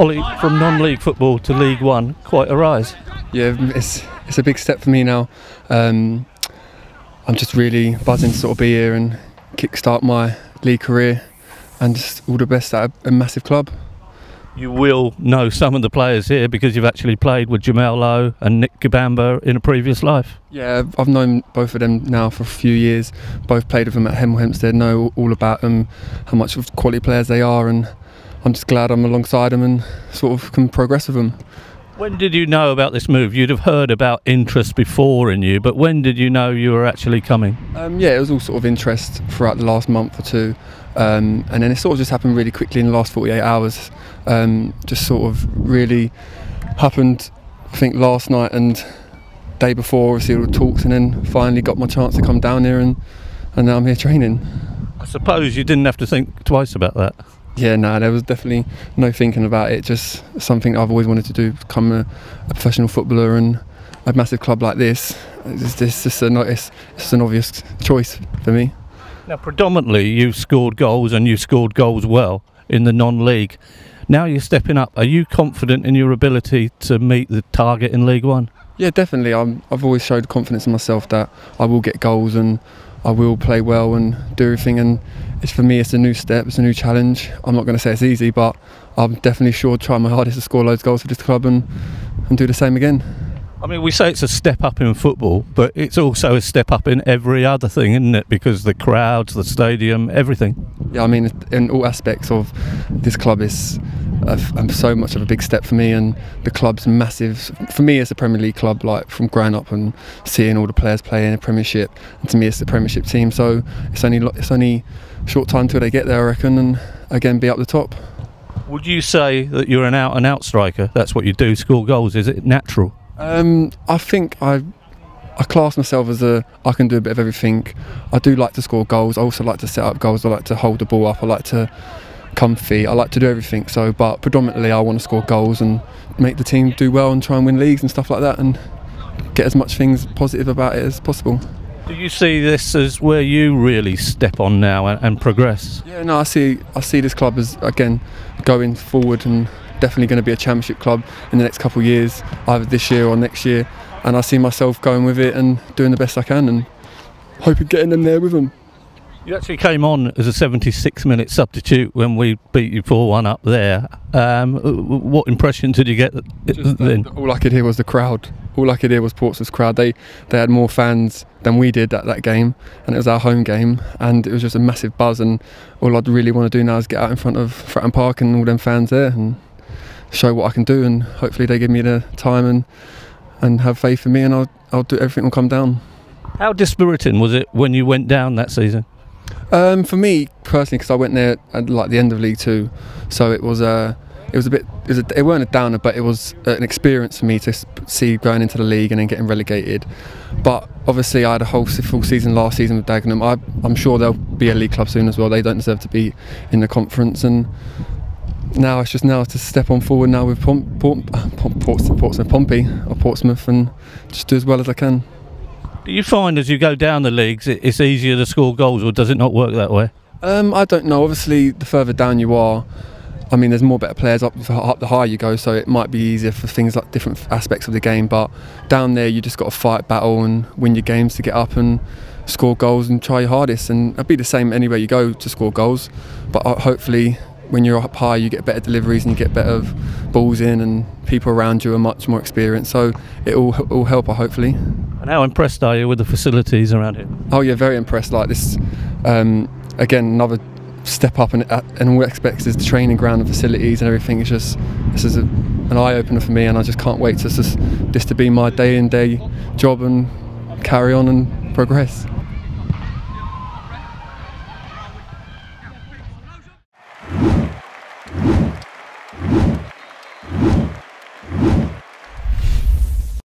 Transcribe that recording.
Ollie, from non-league football to League One, quite a rise. Yeah, it's a big step for me now. I'm just really buzzing to sort of be here and kickstart my league career, and just all the best at a massive club. You will know some of the players here because you've actually played with DeMelo and Bamboo in a previous life. Yeah, I've known both of them now for a few years. Both played with them at Hempstead, know all about them, how much of quality players they are, and I'm just glad I'm alongside them and sort of can progress with them. When did you know about this move? You'd have heard about interest before in you, but when did you know you were actually coming? Yeah, it was all sort of interest throughout the last month or two, and then it sort of just happened really quickly in the last 48 hours. Just sort of really happened, I think, last night and day before, obviously all the talks, and then finally got my chance to come down here, and now I'm here training. I suppose you didn't have to think twice about that. Yeah, no, there was definitely no thinking about it. Just something I've always wanted to do, become a professional footballer, and a massive club like this. It's just an obvious choice for me. Now, predominantly, you've scored goals, and you scored goals well in the non-league. Now you're stepping up. Are you confident in your ability to meet the target in League One? Yeah, definitely. I've always showed confidence in myself that I will get goals and I will play well and do everything, and for me it's a new step, it's a new challenge. I'm not going to say it's easy, but I'm definitely sure to try my hardest to score loads of goals for this club and do the same again. I mean, we say it's a step up in football, but it's also a step up in every other thing, isn't it? Because the crowds, the stadium, everything. Yeah, I mean, in all aspects of this club is so much of a big step for me, and the club's massive. For me, it's a Premier League club, like from growing up and seeing all the players play in a Premiership, and to me it's the Premiership team, so it's only short time till they get there, I reckon, and again be up the top. Would you say that you're an out-and-out striker? That's what you do, score goals. Is it natural? I think I class myself as I can do a bit of everything. I do like to score goals. I also like to set up goals. I like to hold the ball up. I like to comfy. I like to do everything. So, but predominantly I want to score goals and make the team do well and try and win leagues and stuff like that, and get as much things positive about it as possible. Do you see this as where you really step on now and progress? Yeah, no, I see this club as, again, going forward and definitely going to be a championship club in the next couple of years, either this year or next year, and I see myself going with it and doing the best I can and hoping getting them there with them. You actually came on as a 76-minute substitute when we beat you 4-1 up there. What impression did you get then? All I could hear was the crowd. All I could hear was Portsmouth's crowd. They had more fans than we did at that game, and it was our home game, and it was just a massive buzz, and all I'd really want to do now is get out in front of Fratton Park and all them fans there and show what I can do, and hopefully they give me the time and have faith in me, and I'll do everything will come down. How dispiriting was it when you went down that season? For me personally, because I went there at like the end of League Two, so it weren't a downer, but it was an experience for me to see going into the league and then getting relegated. But obviously I had a whole full season last season with Dagenham. I'm sure they'll be a league club soon as well. They don't deserve to be in the conference, and now it's to step on forward now with Pompey or Portsmouth, and just do as well as I can. Do you find as you go down the leagues it's easier to score goals, or does it not work that way? I don't know. Obviously the further down you are, I mean, there's more better players up the higher you go, so it might be easier for things like different aspects of the game, but down there you just got to fight, battle and win your games to get up and score goals and try your hardest, and it'll be the same anywhere you go to score goals, but hopefully when you're up high you get better deliveries and you get better balls in, and people around you are much more experienced, so it will help, hopefully. And how impressed are you with the facilities around here? Oh yeah, very impressed. Like this, again, another step up, and all aspects is the training ground and facilities and everything. This is an eye-opener for me, and I just can't wait to be my day-in-day job and carry on and progress.